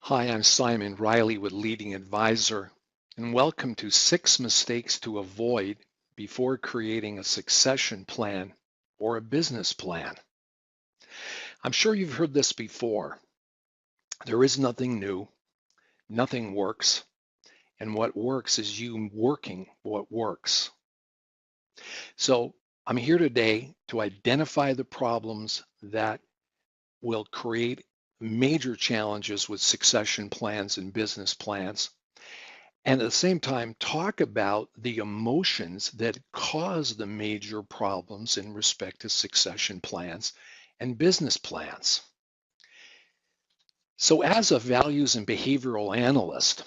Hi, I'm Simon Riley with Leading Advisor, and welcome to 6 mistakes to avoid before creating a succession plan or a business plan. I'm sure you've heard this before. There is nothing new, nothing works, and what works is you working what works. So I'm here today to identify the problems that will create major challenges with succession plans and business plans, and at the same time talk about the emotions that cause the major problems in respect to succession plans and business plans. So as a values and behavioral analyst,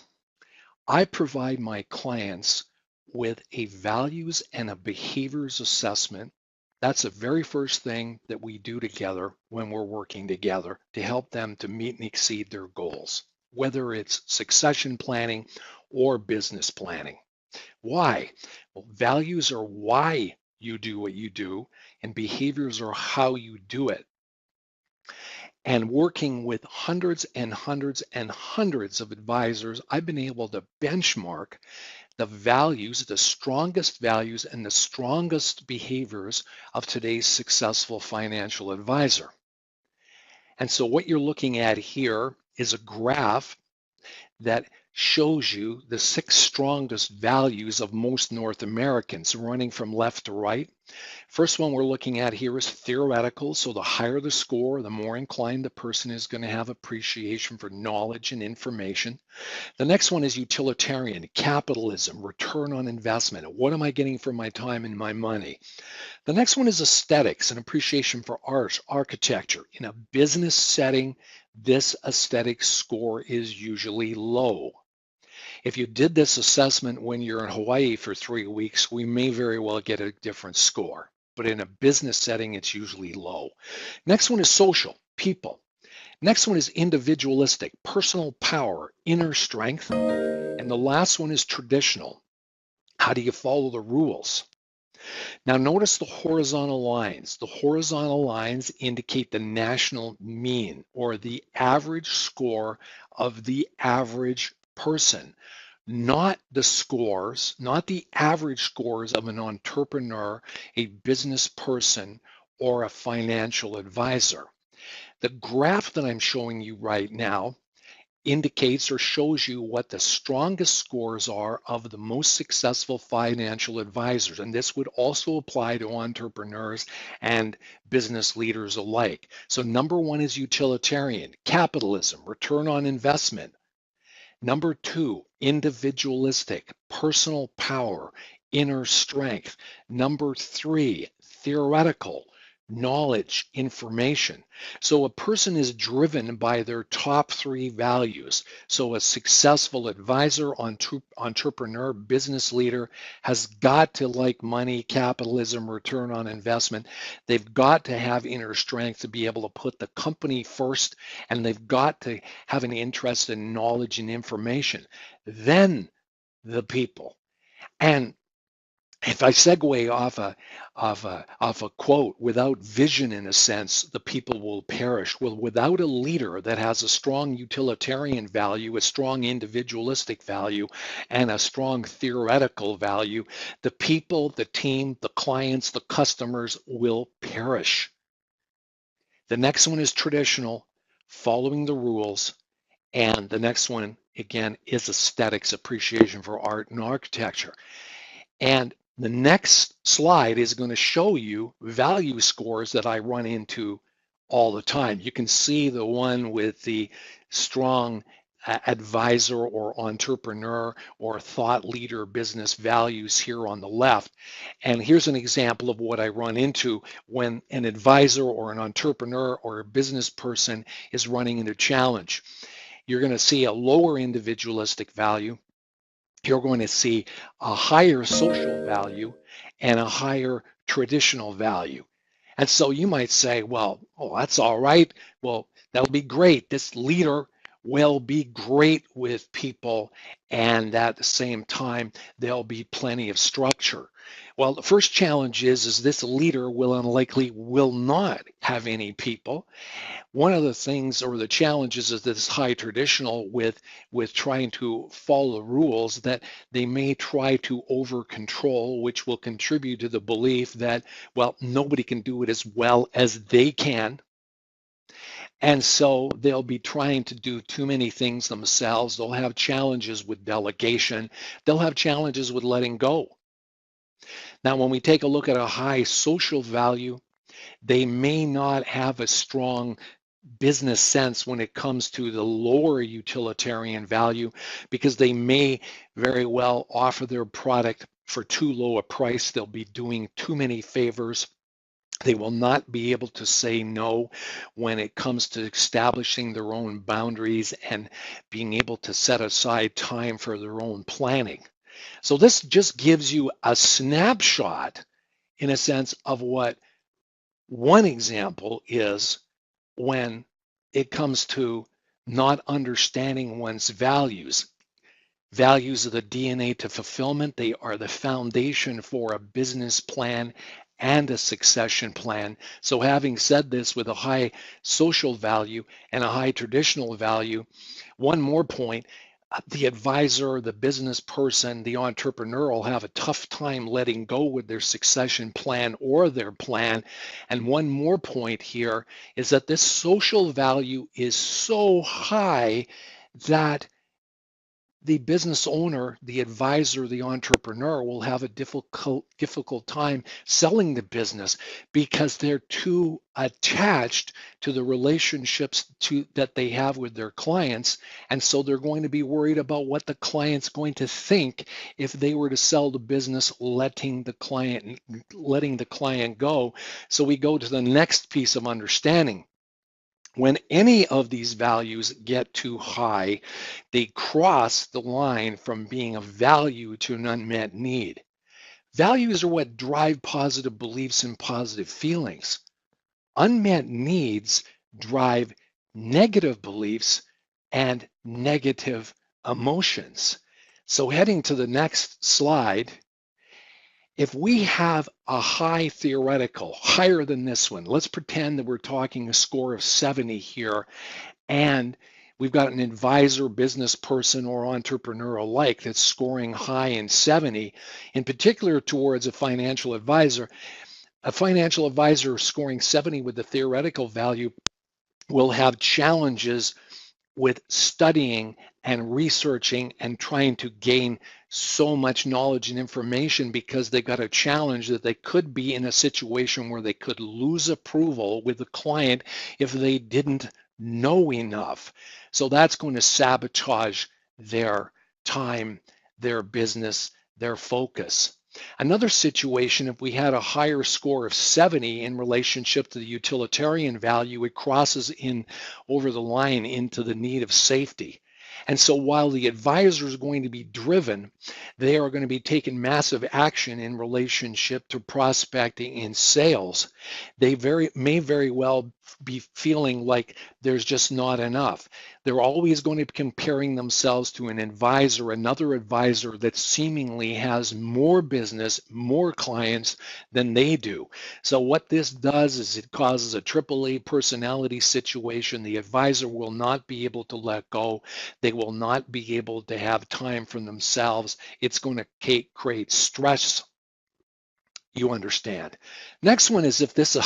I provide my clients with a values and a behaviors assessment. That's the very first thing that we do together when we're working together to help them to meet and exceed their goals, whether it's succession planning or business planning. Why? Well, values are why you do what you do, and behaviors are how you do it. And working with hundreds and hundreds and hundreds of advisors, I've been able to benchmark the values, the strongest values and the strongest behaviors of today's successful financial advisor. And so what you're looking at here is a graph that shows you the 6 strongest values of most North Americans running from left to right. First one we're looking at here is theoretical. So the higher the score, the more inclined the person is going to have appreciation for knowledge and information. The next one is utilitarian, capitalism, return on investment. What am I getting for my time and my money? The next one is aesthetics, an appreciation for art, architecture. In a business setting, this aesthetic score is usually low. If you did this assessment when you're in Hawaii for 3 weeks, we may very well get a different score. But in a business setting, it's usually low. Next one is social, people. Next one is individualistic, personal power, inner strength. And the last one is traditional. How do you follow the rules? Now notice the horizontal lines. The horizontal lines indicate the national mean or the average score of the average person, not the scores, not the average scores of an entrepreneur, a business person, or a financial advisor. The graph that I'm showing you right now indicates or shows you what the strongest scores are of the most successful financial advisors. And this would also apply to entrepreneurs and business leaders alike. So number one is utilitarian, capitalism, return on investment. Number two, individualistic, personal power, inner strength. Number three, theoretical, knowledge, information. So a person is driven by their top 3 values. So a successful advisor, entrepreneur, business leader has got to like money, capitalism, return on investment. They've got to have inner strength to be able to put the company first, and they've got to have an interest in knowledge and information. Then the people. And if I segue off a quote, without vision, in a sense, the people will perish. Well, without a leader that has a strong utilitarian value, a strong individualistic value, and a strong theoretical value, the people, the team, the clients, the customers will perish. The next one is traditional, following the rules. And the next one, again, is aesthetics, appreciation for art and architecture. And the next slide is going to show you value scores that I run into all the time. You can see the one with the strong advisor or entrepreneur or thought leader business values here on the left. And here's an example of what I run into when an advisor or an entrepreneur or a business person is running into challenge. You're going to see a lower individualistic value. You're going to see a higher social value and a higher traditional value. And so you might say, well, oh, that's all right. Well, that'll be great. This leader will be great with people, and at the same time, there'll be plenty of structure. Well, the first challenge is this leader will not have any people. One of the things or the challenges is this high traditional with trying to follow rules that they may try to over control, which will contribute to the belief that, well, nobody can do it as well as they can. And so they'll be trying to do too many things themselves. They'll have challenges with delegation. They'll have challenges with letting go. Now, when we take a look at a high social value, they may not have a strong business sense when it comes to the lower utilitarian value, because they may very well offer their product for too low a price. They'll be doing too many favors. They will not be able to say no when it comes to establishing their own boundaries and being able to set aside time for their own planning. So this just gives you a snapshot, in a sense, of what one example is when it comes to not understanding one's values. Values are the DNA to fulfillment. They are the foundation for a business plan and a succession plan. So having said this, with a high social value and a high traditional value, one more point, the advisor, the business person, the entrepreneur will have a tough time letting go with their succession plan or their plan. And one more point here is that this social value is so high that the business owner, the advisor, the entrepreneur will have a difficult time selling the business because they're too attached to the relationships that they have with their clients. And so they're going to be worried about what the client's going to think if they were to sell the business, letting the client go. So we go to the next piece of understanding. When any of these values get too high, they cross the line from being a value to an unmet need. Values are what drive positive beliefs and positive feelings. Unmet needs drive negative beliefs and negative emotions. So heading to the next slide, if we have a high theoretical, higher than this one, let's pretend that we're talking a score of 70 here, and we've got an advisor, business person, or entrepreneur alike that's scoring high in 70, in particular towards a financial advisor. A financial advisor scoring 70 with the theoretical value will have challenges with studying and researching and trying to gain so much knowledge and information, because they got a challenge that they could be in a situation where they could lose approval with the client if they didn't know enough. So that's going to sabotage their time, their business, their focus. Another situation, if we had a higher score of 70 in relationship to the utilitarian value, it crosses in over the line into the need of safety. And so while the advisor is going to be driven, they are going to be taking massive action in relationship to prospecting and sales. They may very well be feeling like there's just not enough. They're always going to be comparing themselves to an advisor, another advisor that seemingly has more business, more clients than they do. So what this does is it causes a AAA personality situation. The advisor will not be able to let go. They will not be able to have time for themselves. It's going to create stress. You understand. Next one is if this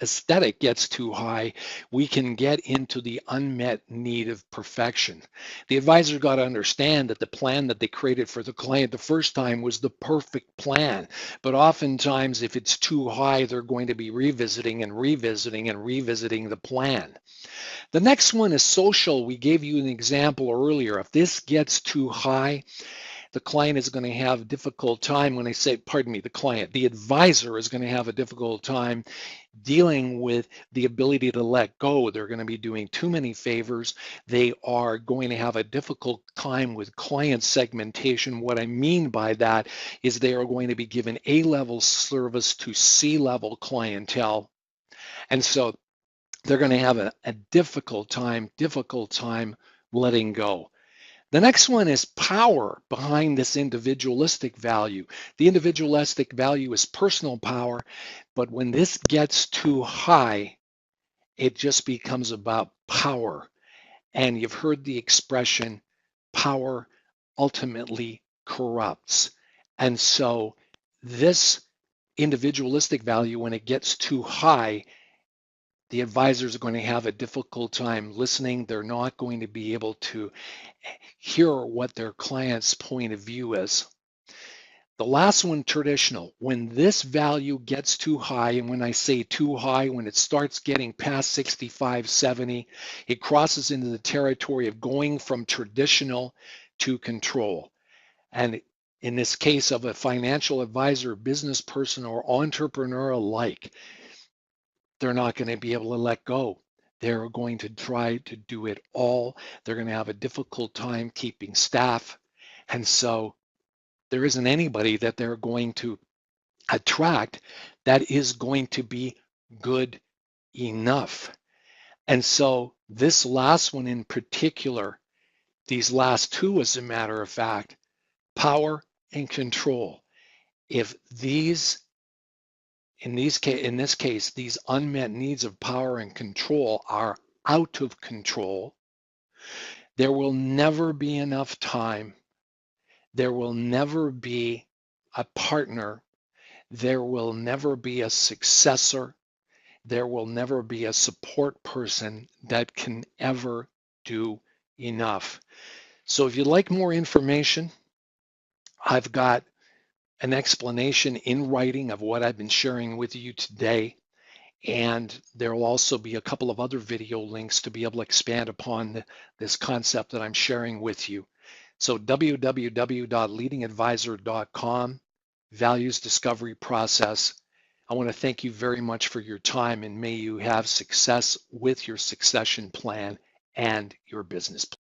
aesthetic gets too high, we can get into the unmet need of perfection. The advisor got to understand that the plan that they created for the client the first time was the perfect plan. But oftentimes, if it's too high, they're going to be revisiting the plan. The next one is social. We gave you an example earlier. If this gets too high, the client is going to have a difficult time. When I say, pardon me, the advisor is going to have a difficult time dealing with the ability to let go. They're going to be doing too many favors. They are going to have a difficult time with client segmentation. What I mean by that is they are going to be given A-level service to C-level clientele. And so they're going to have a difficult time letting go. The next one is power behind this individualistic value. The individualistic value is personal power, but when this gets too high, it just becomes about power. And you've heard the expression, power ultimately corrupts. And so this individualistic value, when it gets too high, the advisors are going to have a difficult time listening. They're not going to be able to hear what their client's point of view is. The last one, traditional. When this value gets too high, and when I say too high, when it starts getting past 65, 70, it crosses into the territory of going from traditional to control. And in this case of a financial advisor, business person, or entrepreneur alike, they're not going to be able to let go. They're going to try to do it all. They're going to have a difficult time keeping staff. And so there isn't anybody that they're going to attract that is going to be good enough. And so this last one in particular, these last two, as a matter of fact, power and control. If these, in this case, these unmet needs of power and control are out of control, there will never be enough time. There will never be a partner. There will never be a successor. There will never be a support person that can ever do enough. So if you'd like more information, I've got an explanation in writing of what I've been sharing with you today. And there will also be a couple of other video links to be able to expand upon this concept that I'm sharing with you. So www.leadingadvisor.com, values discovery process. I want to thank you very much for your time, and may you have success with your succession plan and your business plan.